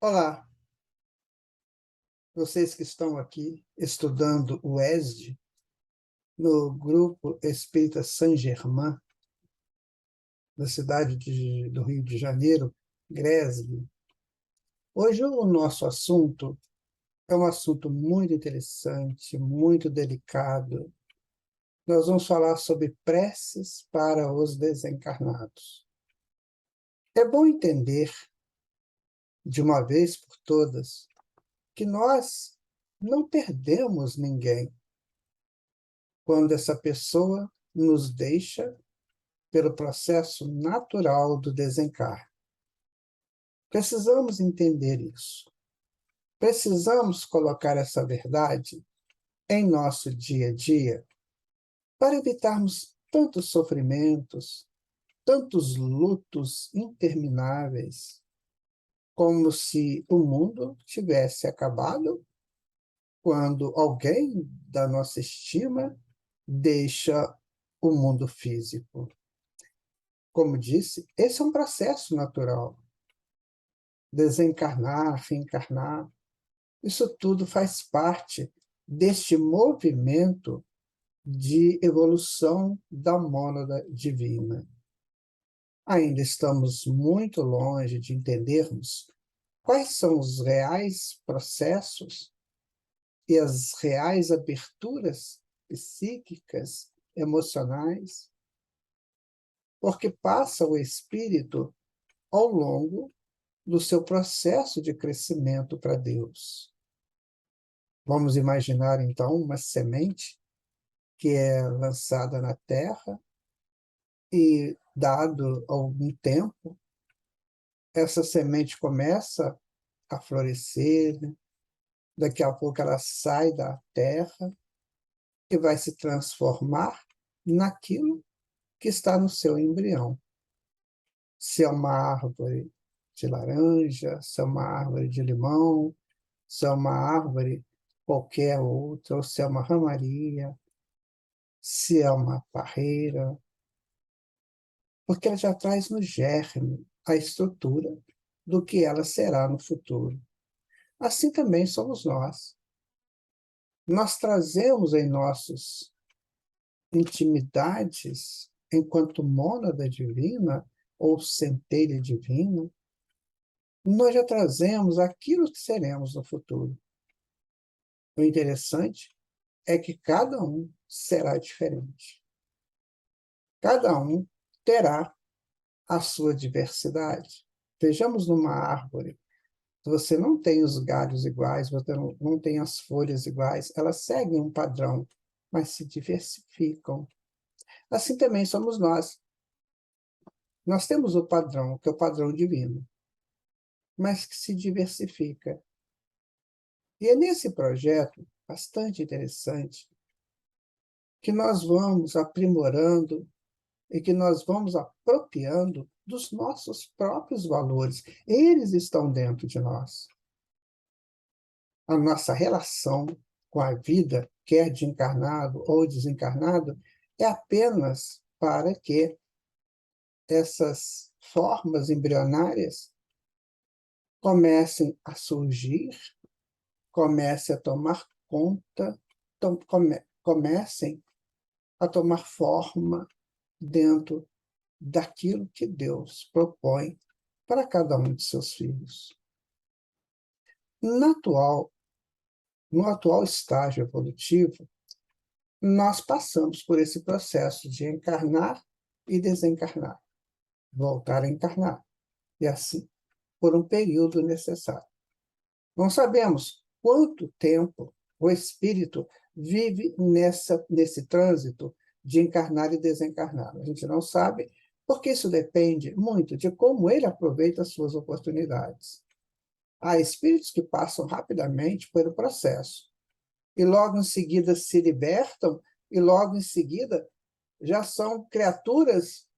Olá, vocês que estão aqui estudando o ESD no Grupo Espírita Saint-Germain, da cidade do Rio de Janeiro, GRESB. Hoje o nosso assunto é um assunto muito interessante, muito delicado. Nós vamos falar sobre preces para os desencarnados. É bom entender, de uma vez por todas, que nós não perdemos ninguém quando essa pessoa nos deixa pelo processo natural do desencarne. Precisamos entender isso. Precisamos colocar essa verdade em nosso dia a dia para evitarmos tantos sofrimentos, tantos lutos intermináveis, como se o mundo tivesse acabado quando alguém da nossa estima deixa o mundo físico. Como disse, esse é um processo natural. Desencarnar, reencarnar, isso tudo faz parte deste movimento de evolução da mônada divina. Ainda estamos muito longe de entendermos quais são os reais processos e as reais aberturas psíquicas, emocionais, porque passa o espírito ao longo do seu processo de crescimento para Deus. Vamos imaginar, então, uma semente que é lançada na terra e, dado algum tempo, essa semente começa a florescer, né? Daqui a pouco ela sai da terra e vai se transformar naquilo que está no seu embrião. Se é uma árvore de laranja, se é uma árvore de limão, se é uma árvore qualquer outra, ou se é uma ramaria, se é uma parreira, porque ela já traz no germe a estrutura do que ela será no futuro. Assim também somos nós. Nós trazemos em nossas intimidades, enquanto mônada divina ou centelha divina, nós já trazemos aquilo que seremos no futuro. O interessante é que cada um será diferente. Cada um terá a sua diversidade. Vejamos numa árvore. Você não tem os galhos iguais, você não tem as folhas iguais, elas seguem um padrão, mas se diversificam. Assim também somos nós. Nós temos o padrão, que é o padrão divino, mas que se diversifica. E é nesse projeto, bastante interessante, que nós vamos aprimorando e que nós vamos apropriando dos nossos próprios valores. Eles estão dentro de nós. A nossa relação com a vida, quer de encarnado ou desencarnado, é apenas para que essas formas embrionárias comecem a surgir, comecem a tomar conta, comecem a tomar forma dentro daquilo que Deus propõe para cada um de seus filhos. No atual estágio evolutivo, nós passamos por esse processo de encarnar e desencarnar, voltar a encarnar, e assim por um período necessário. Não sabemos quanto tempo o espírito vive nesse trânsito de encarnar e desencarnar. A gente não sabe, porque isso depende muito de como ele aproveita as suas oportunidades. Há espíritos que passam rapidamente pelo processo e logo em seguida se libertam e logo em seguida já são criaturas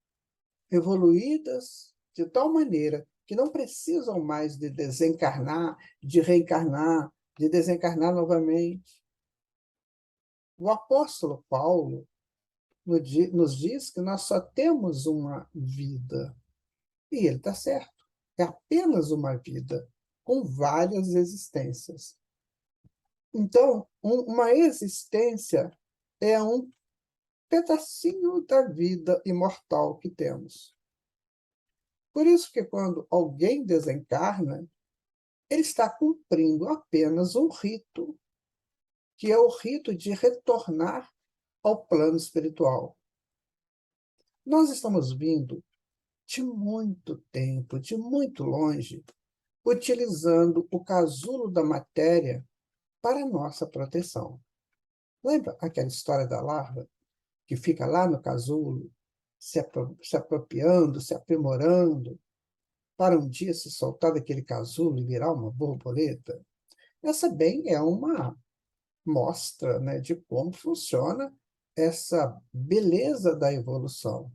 evoluídas de tal maneira que não precisam mais de desencarnar, de reencarnar, de desencarnar novamente. O apóstolo Paulo nos diz que nós só temos uma vida. E ele está certo. É apenas uma vida. com várias existências. Então, uma existência é um pedacinho da vida imortal que temos. Por isso que quando alguém desencarna, ele está cumprindo apenas um rito, que é o rito de retornar ao plano espiritual. Nós estamos vindo de muito tempo, de muito longe, utilizando o casulo da matéria para nossa proteção. Lembra aquela história da larva que fica lá no casulo, se apropriando, se aprimorando, para um dia se soltar daquele casulo e virar uma borboleta? Essa bem é uma mostra, né, de como funciona essa beleza da evolução.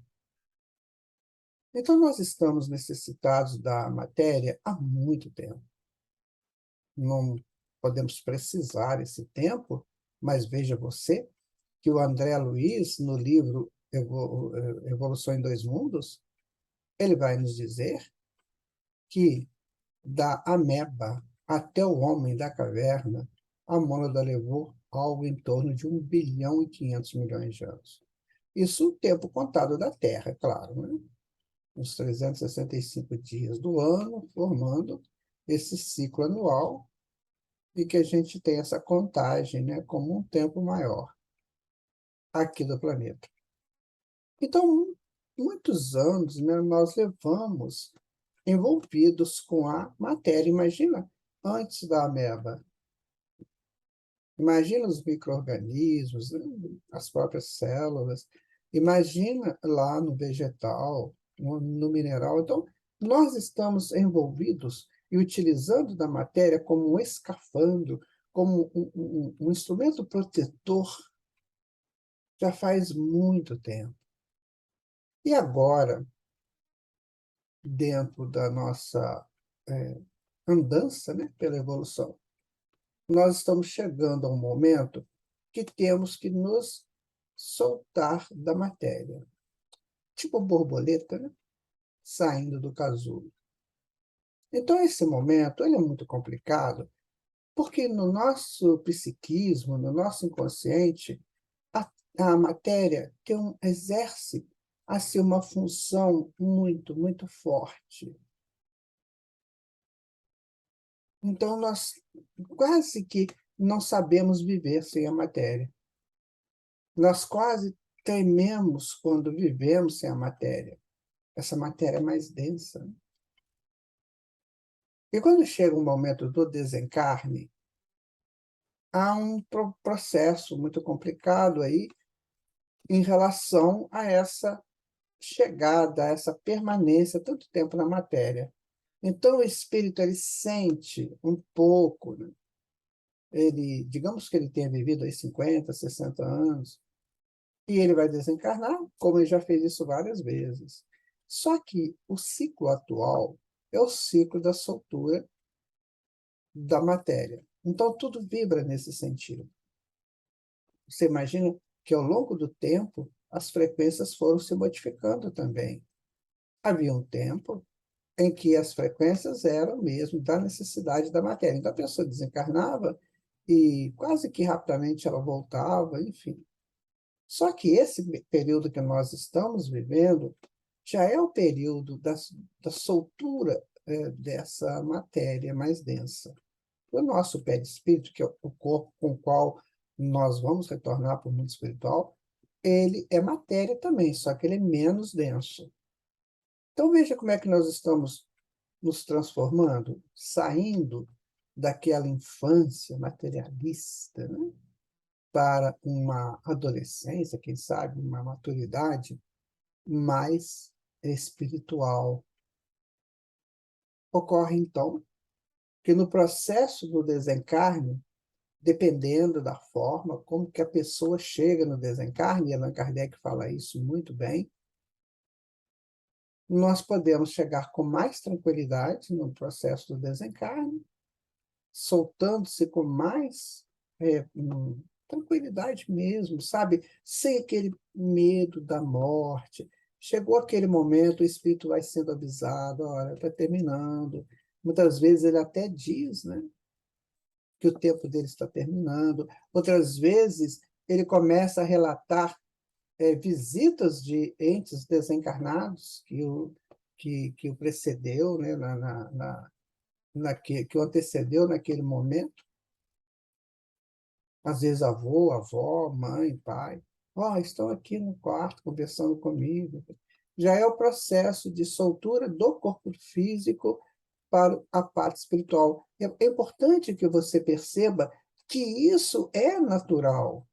Então, nós estamos necessitados da matéria há muito tempo. Não podemos precisar esse tempo, mas veja você que o André Luiz, no livro Evolução em Dois Mundos, ele vai nos dizer que da ameba até o homem da caverna, a mônada levou algo em torno de 1,5 bilhão de anos. Isso o tempo contado da Terra, é claro, né? Os 365 dias do ano, formando esse ciclo anual, e que a gente tem essa contagem, né, como um tempo maior aqui do planeta. Então, muitos anos, né, nós levamos envolvidos com a matéria. Imagina antes da ameba. Imagina os micro-organismos, né, as próprias células. Imagina lá no vegetal, no mineral. Então, nós estamos envolvidos e utilizando da matéria como um escafandro, como um instrumento protetor, já faz muito tempo. E agora, dentro da nossa andança, né, pela evolução, nós estamos chegando a um momento que temos que nos soltar da matéria, tipo borboleta, né, saindo do casulo. Então, esse momento ele é muito complicado, porque no nosso psiquismo, no nosso inconsciente, a matéria exerce assim, uma função muito, muito forte. Então, nós quase que não sabemos viver sem a matéria. Nós quase tememos quando vivemos sem a matéria. Essa matéria é mais densa, né? E quando chega o momento do desencarne, há um processo muito complicado aí em relação a essa chegada, a essa permanência tanto tempo na matéria. Então, o espírito ele sente um pouco, né? Ele, digamos que ele tenha vivido aí 50, 60 anos, e ele vai desencarnar, como ele já fez isso várias vezes. Só que o ciclo atual é o ciclo da soltura da matéria. Então, tudo vibra nesse sentido. Você imagina que, ao longo do tempo, as frequências foram se modificando também. Havia um tempo em que as frequências eram mesmo da necessidade da matéria. Então, a pessoa desencarnava e quase que rapidamente ela voltava, enfim. Só que esse período que nós estamos vivendo já é o período da soltura dessa matéria mais densa. O nosso perispírito, que é o corpo com o qual nós vamos retornar para o mundo espiritual, ele é matéria também, só que ele é menos denso. Então veja como é que nós estamos nos transformando, saindo daquela infância materialista, né, para uma adolescência, quem sabe, uma maturidade mais espiritual. Ocorre, então, que no processo do desencarne, dependendo da forma como que a pessoa chega no desencarne, e Allan Kardec fala isso muito bem, nós podemos chegar com mais tranquilidade no processo do desencarne, soltando-se com mais tranquilidade mesmo, sabe? Sem aquele medo da morte. Chegou aquele momento, o espírito vai sendo avisado, olha, está terminando. Muitas vezes ele até diz, né, que o tempo dele está terminando. Outras vezes ele começa a relatar visitas de entes desencarnados que o precedeu, né, que o antecedeu naquele momento. Às vezes avô, avó, mãe, pai. Estão aqui no quarto conversando comigo. Já é o processo de soltura do corpo físico para a parte espiritual. É importante que você perceba que isso é natural.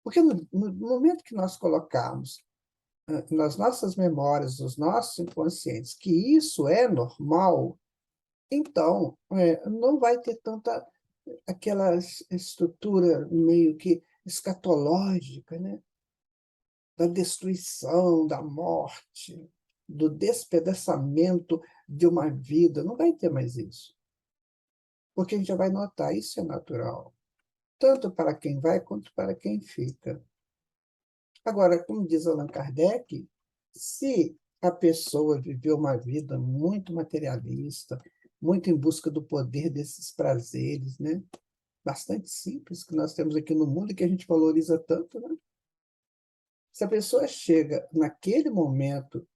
Porque no momento que nós colocamos nas nossas memórias, nos nossos inconscientes, que isso é normal, então não vai ter tanta aquela estrutura meio que escatológica, né? Da destruição, da morte, do despedaçamento de uma vida. Não vai ter mais isso. Porque a gente já vai notar, isso é natural, tanto para quem vai quanto para quem fica. Agora, como diz Allan Kardec, se a pessoa viveu uma vida muito materialista, muito em busca do poder desses prazeres, né? Bastante simples que nós temos aqui no mundo e que a gente valoriza tanto, né? Se a pessoa chega naquele momento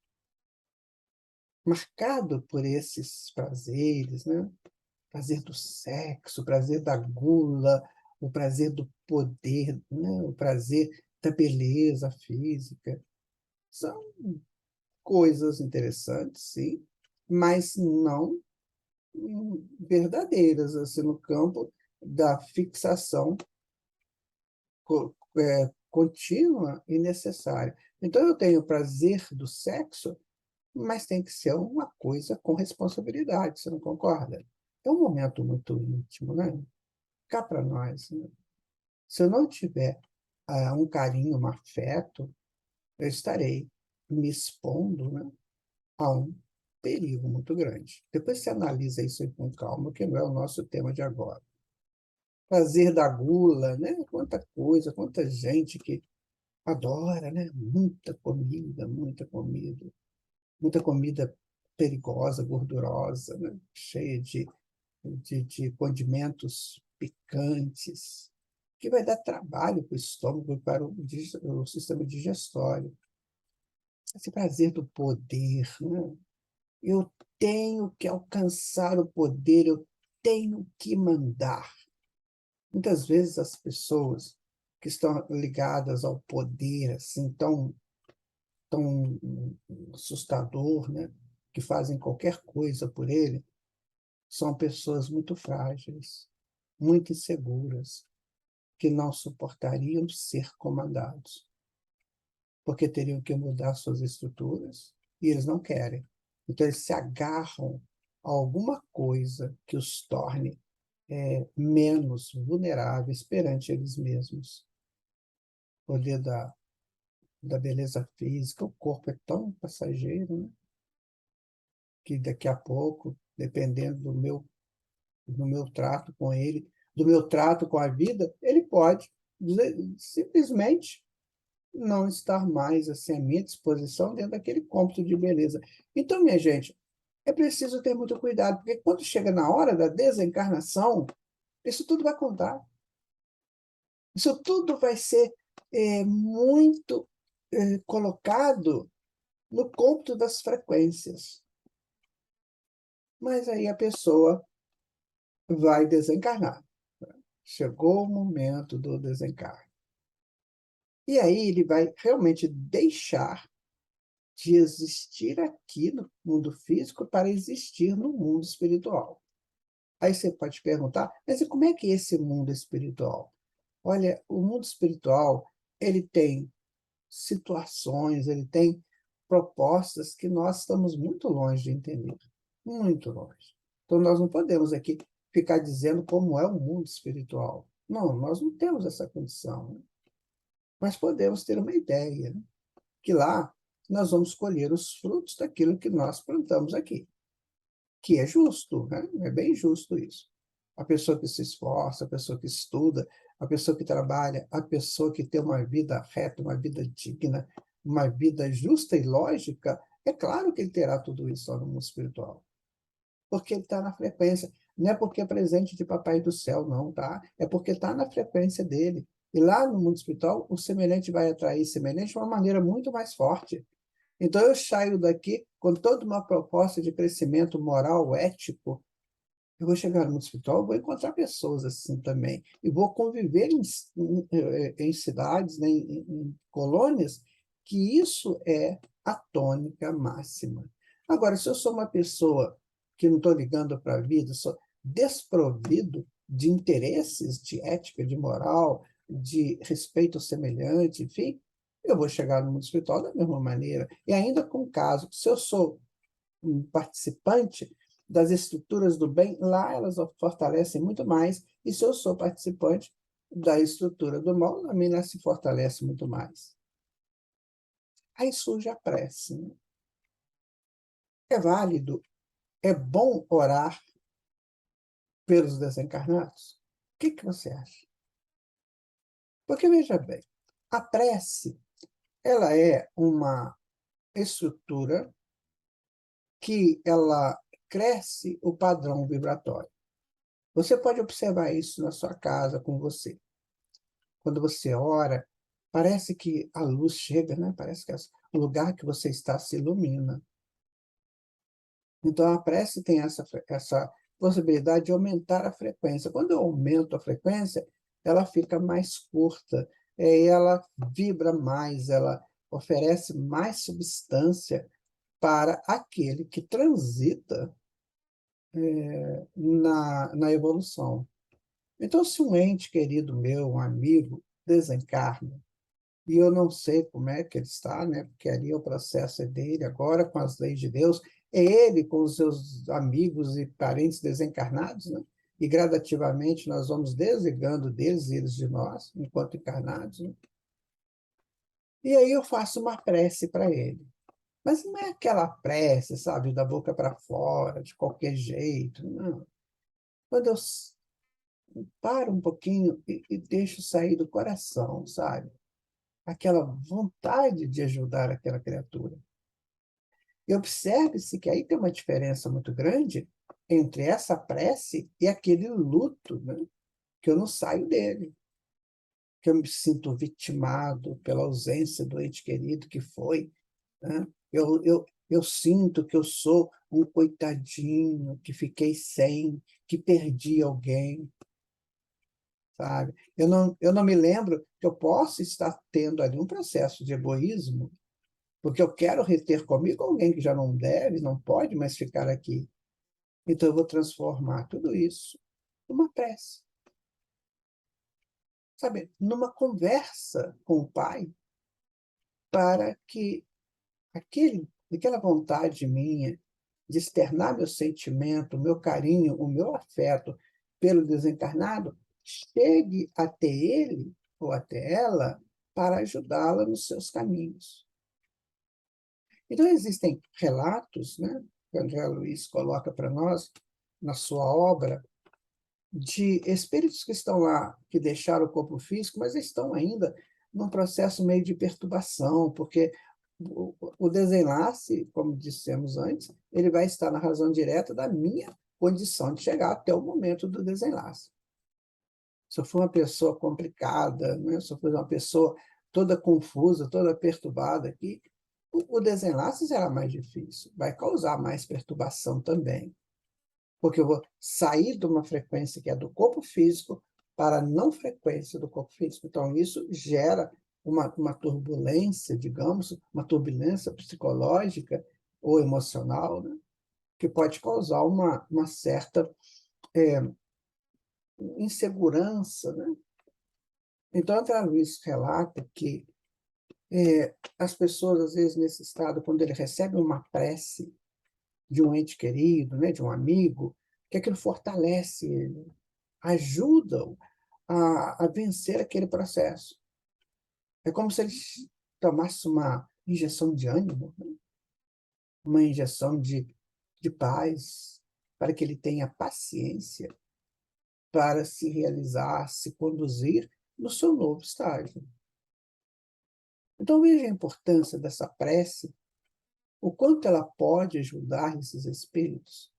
marcado por esses prazeres, né? O prazer do sexo, o prazer da gula, o prazer do poder, né? O prazer da beleza física, são coisas interessantes, sim, mas não verdadeiras, assim, no campo da fixação contínua e necessária. Então, eu tenho prazer do sexo, mas tem que ser uma coisa com responsabilidade, você não concorda? É um momento muito íntimo, né? Cá para nós, né? Se eu não tiver um carinho, um afeto, eu estarei me expondo, né, a um perigo muito grande. Depois você analisa isso aí com calma, que não é o nosso tema de agora. Prazer da gula, né? Quanta coisa, quanta gente que adora, né? Muita comida perigosa, gordurosa, né? Cheia de condimentos picantes, que vai dar trabalho para o estômago e para o sistema digestório. Esse prazer do poder, né? Eu tenho que alcançar o poder, eu tenho que mandar. Muitas vezes as pessoas que estão ligadas ao poder, assim, tão assustador, né? Que fazem qualquer coisa por ele, são pessoas muito frágeis, muito inseguras, que não suportariam ser comandados, porque teriam que mudar suas estruturas e eles não querem. Então, eles se agarram a alguma coisa que os torne menos vulneráveis perante eles mesmos. O poder da beleza física, o corpo é tão passageiro, né? Que daqui a pouco, dependendo do meu trato com ele, do meu trato com a vida, ele pode simplesmente não estar mais assim, à minha disposição dentro daquele cômputo de beleza. Então, minha gente, é preciso ter muito cuidado, porque quando chega na hora da desencarnação, isso tudo vai contar. Isso tudo vai ser muito colocado no cômputo das frequências. Mas aí a pessoa vai desencarnar. Chegou o momento do desencarne. E aí ele vai realmente deixar de existir aqui no mundo físico para existir no mundo espiritual. Aí você pode perguntar, mas e como é que é esse mundo espiritual? Olha, o mundo espiritual, ele tem situações, ele tem propostas que nós estamos muito longe de entender, muito longe. Então, nós não podemos aqui ficar dizendo como é o mundo espiritual. Não, nós não temos essa condição, né? Mas podemos ter uma ideia, né? Que lá nós vamos colher os frutos daquilo que nós plantamos aqui, que é justo, né? É bem justo isso. A pessoa que se esforça, a pessoa que estuda, a pessoa que trabalha, a pessoa que tem uma vida reta, uma vida digna, uma vida justa e lógica, é claro que ele terá tudo isso lá no mundo espiritual. porque ele está na frequência. Não é porque é presente de papai do céu, não, tá? É porque está na frequência dele. E lá no mundo espiritual, o semelhante vai atrair semelhante de uma maneira muito mais forte. Então, eu saio daqui com toda uma proposta de crescimento moral, ético. Eu vou chegar no mundo espiritual, vou encontrar pessoas assim também. E vou conviver em cidades, né, em colônias, que isso é a tônica máxima. Agora, se eu sou uma pessoa que não estou ligando para a vida, sou desprovido de interesses, de ética, de moral, de respeito ao semelhante, enfim, eu vou chegar no mundo espiritual da mesma maneira. E ainda com o caso, se eu sou um participante das estruturas do bem, lá elas fortalecem muito mais, e se eu sou participante da estrutura do mal, a mim ela se fortalece muito mais. Aí surge a prece. Né? É válido, é bom orar pelos desencarnados? O que você acha? Porque, veja bem, a prece ela é uma estrutura que ela cresce o padrão vibratório. Você pode observar isso na sua casa com você. Quando você ora, parece que a luz chega, né? Parece que o lugar que você está se ilumina. Então, a prece tem essa possibilidade de aumentar a frequência. Quando eu aumento a frequência, ela fica mais curta, ela vibra mais, ela oferece mais substância para aquele que transita na evolução. Então, se um ente querido meu, um amigo, desencarna, e eu não sei como é que ele está, né? Porque ali o processo é dele, agora com as leis de Deus, é ele com os seus amigos e parentes desencarnados, né? E gradativamente nós vamos desligando deles e eles de nós, enquanto encarnados, né? E aí eu faço uma prece para ele. Mas não é aquela prece, sabe, da boca para fora, de qualquer jeito, não. Quando eu paro um pouquinho e deixo sair do coração, sabe? Aquela vontade de ajudar aquela criatura. E observe-se que aí tem uma diferença muito grande entre essa prece e aquele luto, né? Que eu não saio dele, que eu me sinto vitimado pela ausência do ente querido que foi. Né? Eu sinto que eu sou um coitadinho, que fiquei sem, que perdi alguém, sabe? Eu não me lembro que eu possa estar tendo ali um processo de egoísmo, porque eu quero reter comigo alguém que já não deve, não pode mais ficar aqui. Então, eu vou transformar tudo isso numa prece, sabe? Numa conversa com o Pai, para que aquela vontade minha de externar meu sentimento, meu carinho, o meu afeto pelo desencarnado, chegue até ele ou até ela para ajudá-la nos seus caminhos. Então, existem relatos, né, que o André Luiz coloca para nós na sua obra, de espíritos que estão lá, que deixaram o corpo físico, mas estão ainda num processo meio de perturbação, porque o desenlace, como dissemos antes, ele vai estar na razão direta da minha condição de chegar até o momento do desenlace. Se eu for uma pessoa complicada, né? Se eu for uma pessoa toda confusa, toda perturbada aqui, o desenlace será mais difícil, vai causar mais perturbação também, porque eu vou sair de uma frequência que é do corpo físico para a não frequência do corpo físico. Então, isso gera uma turbulência, digamos, uma turbulência psicológica ou emocional, né? Que pode causar uma certa insegurança. Né? Então, André Luiz relata que as pessoas, às vezes, nesse estado, quando ele recebe uma prece de um ente querido, né, de um amigo, que aquilo fortalece ele, ajuda-o a vencer aquele processo. É como se ele tomasse uma injeção de ânimo, né? Uma injeção de paz, para que ele tenha paciência para se realizar, se conduzir no seu novo estágio. Então, veja a importância dessa prece, o quanto ela pode ajudar esses espíritos.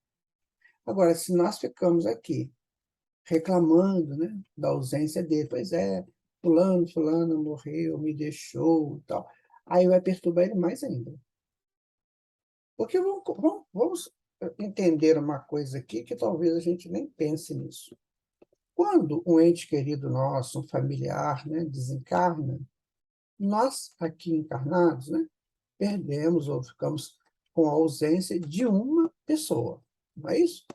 Agora, se nós ficamos aqui reclamando, né, da ausência dele, pois é, fulano morreu, me deixou, e tal, aí vai perturbar ele mais ainda. Porque vamos entender uma coisa aqui que talvez a gente nem pense nisso. Quando um ente querido nosso, um familiar, né, desencarna, nós aqui encarnados, né, perdemos ou ficamos com a ausência de uma pessoa, não é isso?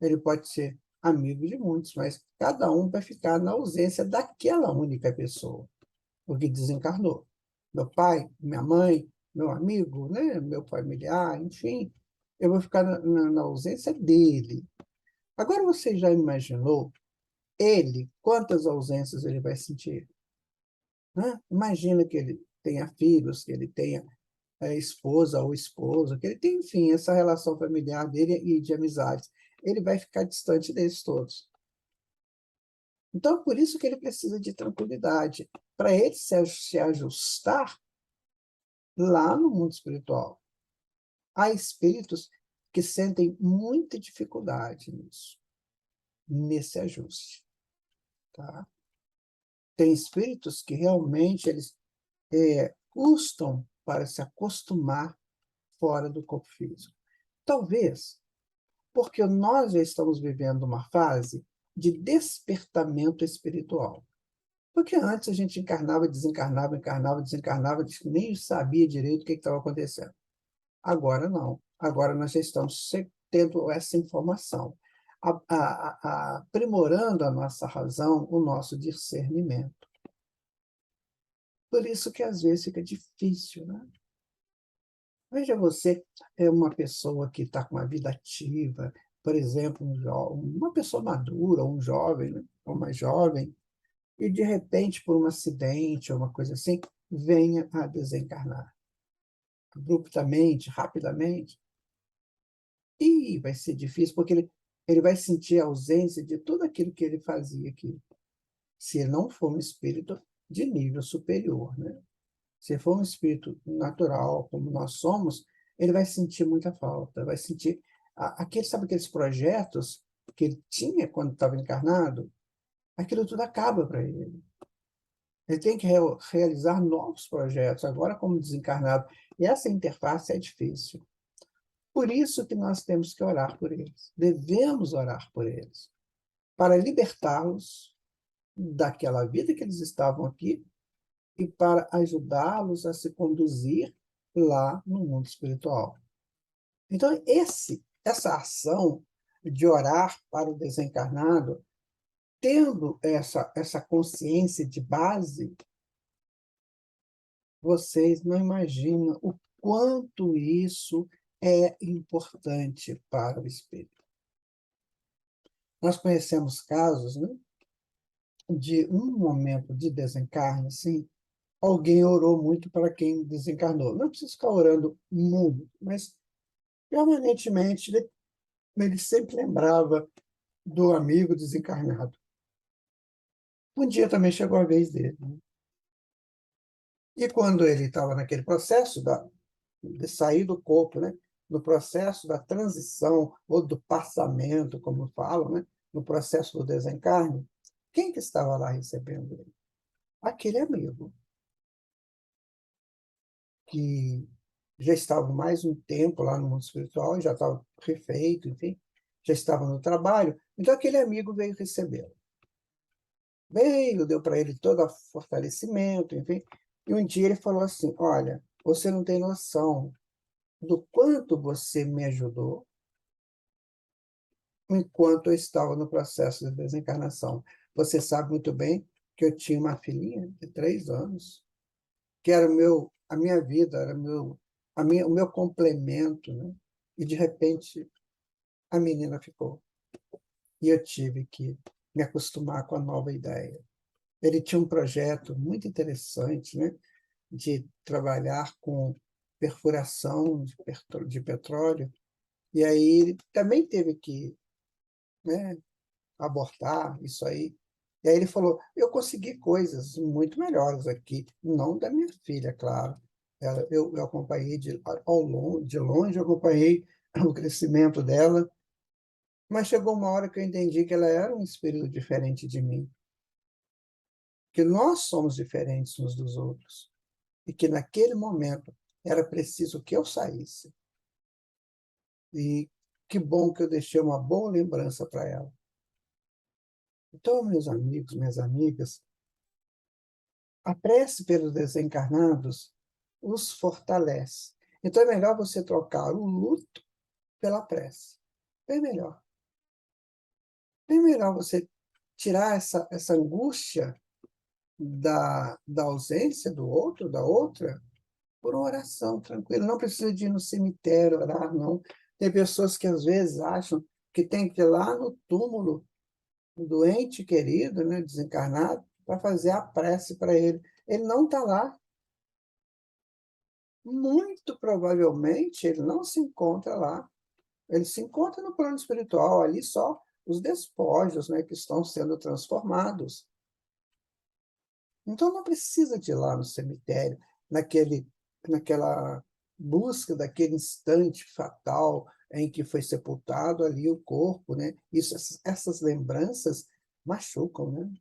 Ele pode ser amigo de muitos, mas cada um vai ficar na ausência daquela única pessoa, porque desencarnou. Meu pai, minha mãe, meu amigo, né, meu familiar, enfim, eu vou ficar na ausência dele. Agora você já imaginou ele, quantas ausências ele vai sentir? Né? Imagina que ele tenha filhos, que ele tenha esposa ou esposo, que ele tem, enfim, essa relação familiar dele e de amizades. Ele vai ficar distante deles todos. Então, por isso que ele precisa de tranquilidade, para ele se ajustar lá no mundo espiritual. Há espíritos que sentem muita dificuldade nisso, nesse ajuste. Tá? Tem espíritos que realmente eles custam para se acostumar fora do corpo físico. Talvez porque nós já estamos vivendo uma fase de despertamento espiritual. Porque antes a gente encarnava, desencarnava, encarnava, desencarnava, nem sabia direito o que estava acontecendo. Agora não. Agora nós já estamos tendo essa informação, aprimorando a nossa razão, o nosso discernimento. Por isso que às vezes fica difícil, né? Veja você, é uma pessoa que está com uma vida ativa, por exemplo, uma pessoa madura, um jovem, né? Ou uma jovem, e de repente, por um acidente ou uma coisa assim, venha a desencarnar. Abruptamente, rapidamente. E vai ser difícil, porque ele vai sentir a ausência de tudo aquilo que ele fazia aqui, se ele não for um espírito de nível superior, né? Se for um espírito natural, como nós somos, ele vai sentir muita falta, vai sentir sabe aqueles projetos que ele tinha quando estava encarnado? Aquilo tudo acaba para ele. Ele tem que realizar novos projetos, agora como desencarnado. E essa interface é difícil. Por isso que nós temos que orar por eles. Devemos orar por eles, para libertá-los daquela vida que eles estavam aqui e para ajudá-los a se conduzir lá no mundo espiritual. Então, essa ação de orar para o desencarnado, tendo essa consciência de base, vocês não imaginam o quanto isso é importante para o espírito. Nós conhecemos casos, né, de um momento de desencarne, assim, alguém orou muito para quem desencarnou. Não precisa ficar orando muito, mas permanentemente ele sempre lembrava do amigo desencarnado. Um dia também chegou a vez dele, né? E quando ele estava naquele processo de sair do corpo, né? No processo da transição ou do passamento, como falam, né? No processo do desencarne, quem que estava lá recebendo ele? Aquele amigo, que já estava mais um tempo lá no mundo espiritual, já estava refeito, enfim, já estava no trabalho. Então, aquele amigo veio recebê-lo. Veio, deu para ele todo o fortalecimento, enfim. E um dia ele falou assim: Olha, você não tem noção do quanto você me ajudou enquanto eu estava no processo de desencarnação. Você sabe muito bem que eu tinha uma filhinha de 3 anos, que era a minha vida, era o meu complemento, né? E, de repente, a menina ficou. E eu tive que me acostumar com a nova ideia. Ele tinha um projeto muito interessante, né? De trabalhar com perfuração de petróleo, e aí ele também teve que, né, abortar isso aí. E aí ele falou: eu consegui coisas muito melhores aqui, não da minha filha, claro. Eu acompanhei de longe, eu acompanhei o crescimento dela, Mas chegou uma hora que eu entendi que ela era um espírito diferente de mim, que nós somos diferentes uns dos outros, e que naquele momento era preciso que eu saísse. E que bom que eu deixei uma boa lembrança para ela. Então, meus amigos, minhas amigas, a prece pelos desencarnados os fortalece. Então, é melhor você trocar o luto pela prece. Bem melhor. Bem melhor você tirar essa angústia da ausência do outro, da outra, por uma oração tranquila. Não precisa de ir no cemitério orar, não. Tem pessoas que, às vezes, acham que tem que ir lá no túmulo do doente querido, né, desencarnado, para fazer a prece para ele. Ele não está lá. Muito provavelmente, ele não se encontra lá. Ele se encontra no plano espiritual, ali só os despojos, né, que estão sendo transformados. Então, não precisa de ir lá no cemitério, naquela busca daquele instante fatal em que foi sepultado ali o corpo, né? Essas lembranças machucam, né?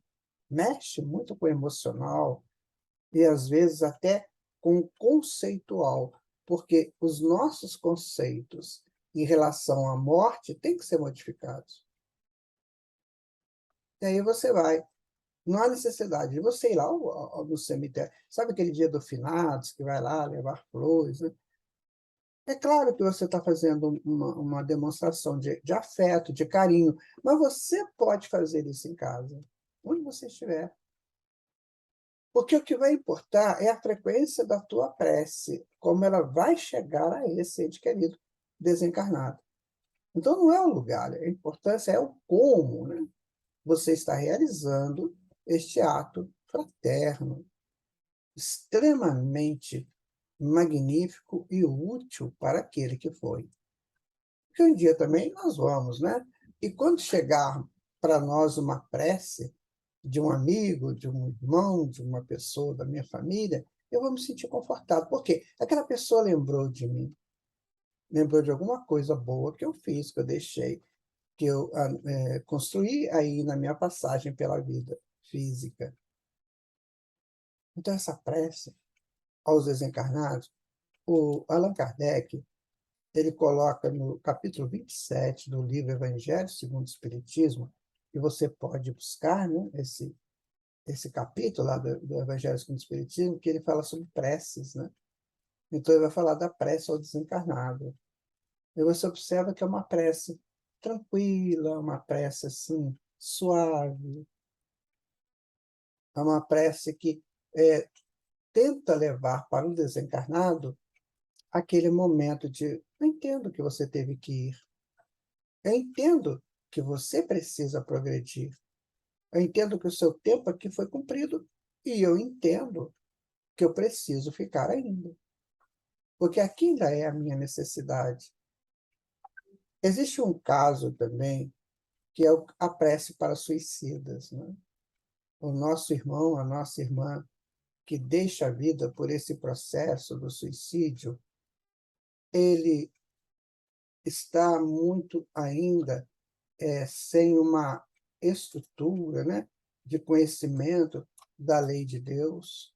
Mexe muito com o emocional e, às vezes, até com o conceitual, porque os nossos conceitos em relação à morte têm que ser modificados. E aí você vai. Não há necessidade de você ir lá no cemitério. Sabe aquele dia do finados, que vai lá levar flores, né? É claro que você está fazendo uma demonstração de afeto, de carinho, mas você pode fazer isso em casa, onde você estiver. Porque o que vai importar é a frequência da tua prece, como ela vai chegar a esse ente querido desencarnado. Então, não é o lugar, a importância é o como, né? Você está realizando este ato fraterno, extremamente magnífico e útil para aquele que foi. Porque um dia também nós vamos, né? E quando chegar para nós uma prece de um amigo, de um irmão, de uma pessoa da minha família, eu vou me sentir confortável. Por quê? Aquela pessoa lembrou de mim, lembrou de alguma coisa boa que eu fiz, que eu deixei, que eu construí aí na minha passagem pela vida física. Então, essa prece aos desencarnados, o Allan Kardec, ele coloca no capítulo 27 do livro Evangelho segundo o Espiritismo, e você pode buscar, né, esse capítulo lá do Evangelho segundo o Espiritismo, que ele fala sobre preces, né? Então, ele vai falar da prece ao desencarnado. E você observa que é uma prece tranquila, uma prece assim, suave, é uma prece que tenta levar para o desencarnado aquele momento de: eu entendo que você teve que ir, eu entendo que você precisa progredir, eu entendo que o seu tempo aqui foi cumprido e eu entendo que eu preciso ficar ainda, porque aqui ainda é a minha necessidade. Existe um caso também que é a prece para suicidas, né? O nosso irmão, a nossa irmã que deixa a vida por esse processo do suicídio, ele está muito ainda sem uma estrutura, né, de conhecimento da lei de Deus.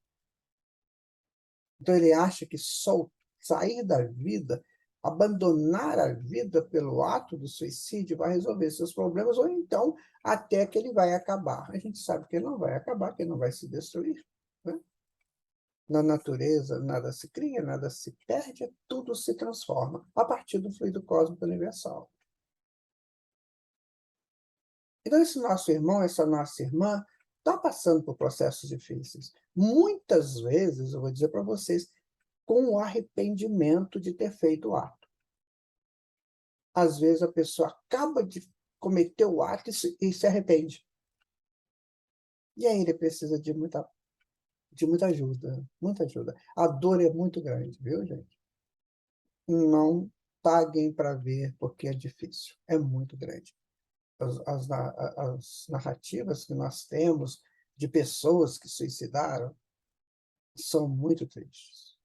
Então, ele acha que só sair da vida, abandonar a vida pelo ato do suicídio vai resolver seus problemas, ou então até que ele vai acabar. A gente sabe que ele não vai acabar, que ele não vai se destruir, né? Na natureza, nada se cria, nada se perde, tudo se transforma a partir do fluido cósmico universal. Então, esse nosso irmão, essa nossa irmã, está passando por processos difíceis. Muitas vezes, eu vou dizer para vocês, com o arrependimento de ter feito o ato. Às vezes, a pessoa acaba de cometer o ato e se arrepende. E aí ele precisa de muita ajuda, muita ajuda. A dor é muito grande, viu, gente? Não paguem para ver, porque é difícil, é muito grande. As narrativas que nós temos de pessoas que suicidaram são muito tristes.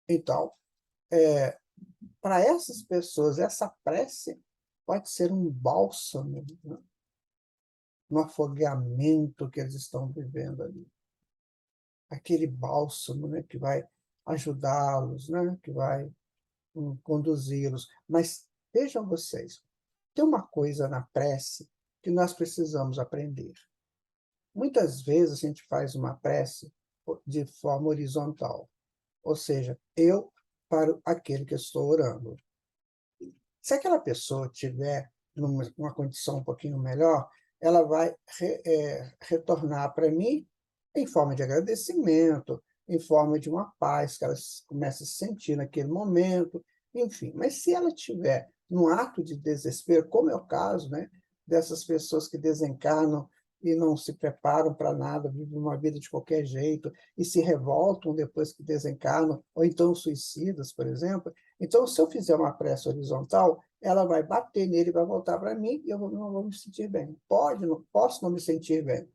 Então, para essas pessoas, essa prece pode ser um bálsamo, né, no afogamento que eles estão vivendo ali. Aquele bálsamo, né, que vai ajudá-los, né, que vai conduzi-los. Mas vejam vocês, tem uma coisa na prece que nós precisamos aprender. Muitas vezes a gente faz uma prece de forma horizontal, ou seja, eu para aquele que eu estou orando. Se aquela pessoa tiver numa condição um pouquinho melhor, ela vai retornar para mim em forma de agradecimento, em forma de uma paz que ela começa a sentir naquele momento, enfim. Mas se ela tiver num ato de desespero, como é o caso, né, dessas pessoas que desencarnam e não se preparam para nada, vivem uma vida de qualquer jeito e se revoltam depois que desencarnam, ou então suicidas, por exemplo. Então, se eu fizer uma prece horizontal, ela vai bater nele, vai voltar para mim e eu não vou me sentir bem. Posso não me sentir bem.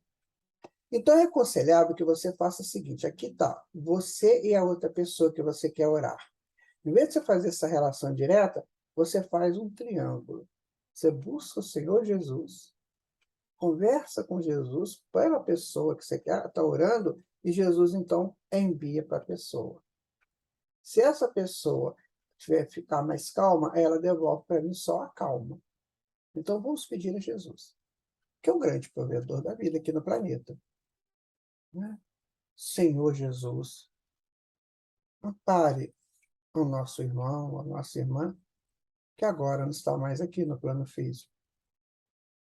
Então, é aconselhável que você faça o seguinte: aqui está, você e a outra pessoa que você quer orar. Em vez de você fazer essa relação direta, você faz um triângulo. Você busca o Senhor Jesus, conversa com Jesus pela pessoa que você quer estar orando, e Jesus, então, envia para a pessoa. Se essa pessoa ficar mais calma, ela devolve para mim só a calma. Então, vamos pedir a Jesus, que é o grande provedor da vida aqui no planeta, né? Senhor Jesus, ampare o nosso irmão, a nossa irmã, que agora não está mais aqui no plano físico.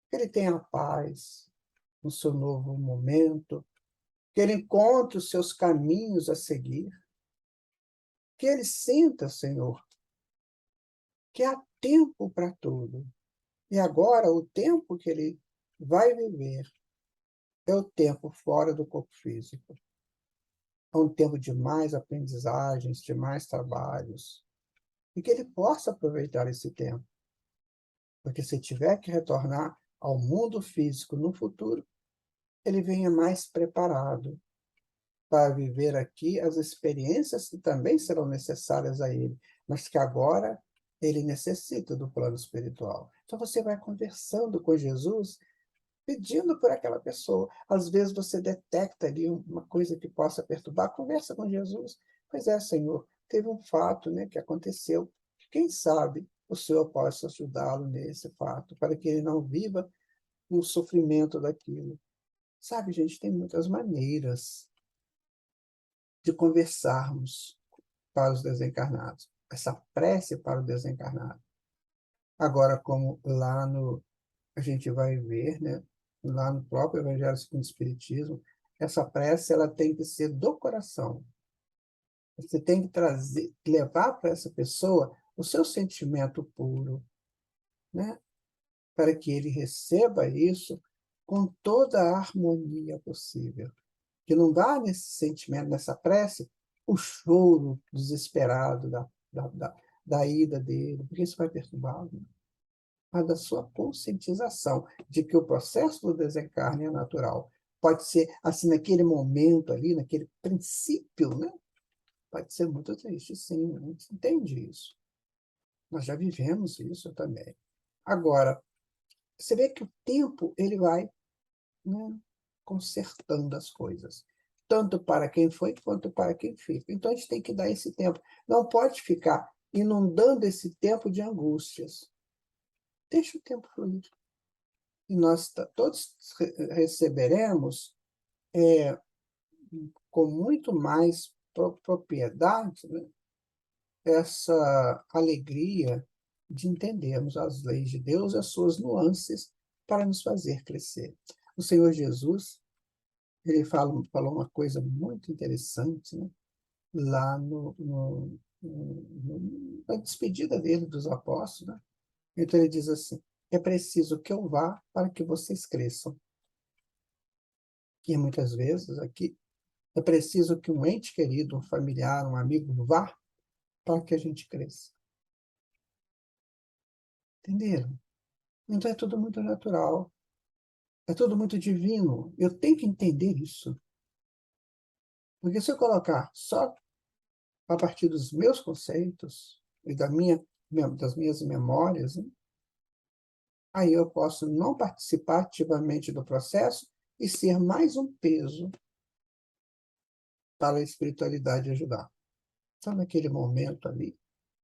Que ele tenha paz no seu novo momento, que ele encontre os seus caminhos a seguir, que ele sinta, Senhor, que há tempo para tudo. E agora, o tempo que ele vai viver é o tempo fora do corpo físico. É um tempo de mais aprendizagens, de mais trabalhos, e que ele possa aproveitar esse tempo. Porque se tiver que retornar ao mundo físico no futuro, ele venha mais preparado para viver aqui as experiências que também serão necessárias a ele, mas que agora ele necessita do plano espiritual. Então você vai conversando com Jesus, pedindo por aquela pessoa. Às vezes você detecta ali uma coisa que possa perturbar, conversa com Jesus. Pois é, Senhor, teve um fato, né, que aconteceu. Quem sabe o Senhor possa ajudá-lo nesse fato, para que ele não viva o sofrimento daquilo. Sabe, gente, tem muitas maneiras de conversarmos para os desencarnados. Essa prece para o desencarnado. Agora, como lá no a gente vai ver, né, lá no próprio Evangelho segundo o Espiritismo, essa prece ela tem que ser do coração. Você tem que trazer, levar para essa pessoa o seu sentimento puro, né, para que ele receba isso com toda a harmonia possível. Que não vá nesse sentimento, nessa prece, o choro desesperado da ida dele, porque isso vai perturbá-lo, mas da sua conscientização de que o processo do desencarne é natural. Pode ser, assim, naquele momento ali, naquele princípio, né? Pode ser muito triste, sim, a gente entende isso. Nós já vivemos isso também. Agora, você vê que o tempo ele vai, né, consertando as coisas, tanto para quem foi quanto para quem fica. Então, a gente tem que dar esse tempo. Não pode ficar inundando esse tempo de angústias. Deixa o tempo fluir. E nós todos receberemos com muito mais propriedade, né, essa alegria de entendermos as leis de Deus e as suas nuances para nos fazer crescer. O Senhor Jesus, ele falou uma coisa muito interessante, né, lá na despedida dele dos apóstolos, né? Então ele diz assim: é preciso que eu vá para que vocês cresçam. E muitas vezes aqui é preciso que um ente querido, um familiar, um amigo vá para que a gente cresça. Entenderam? Então é tudo muito natural, é tudo muito divino. Eu tenho que entender isso. Porque se eu colocar só a partir dos meus conceitos e das minhas memórias, né, Aí eu posso não participar ativamente do processo e ser mais um peso para a espiritualidade ajudar. Então, naquele momento ali,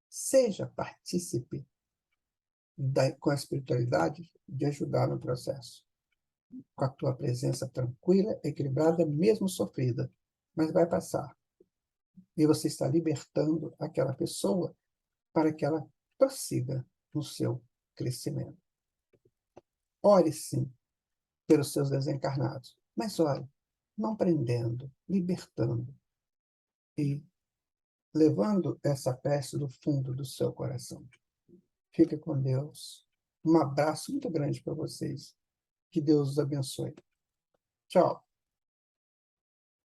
seja partícipe com a espiritualidade de ajudar no processo, com a tua presença tranquila, equilibrada, mesmo sofrida, mas vai passar. E você está libertando aquela pessoa para que ela prossiga no seu crescimento. Ore, sim, pelos seus desencarnados, mas ore, não prendendo, libertando e levando essa prece do fundo do seu coração. Fique com Deus. Um abraço muito grande para vocês. Que Deus os abençoe. Tchau.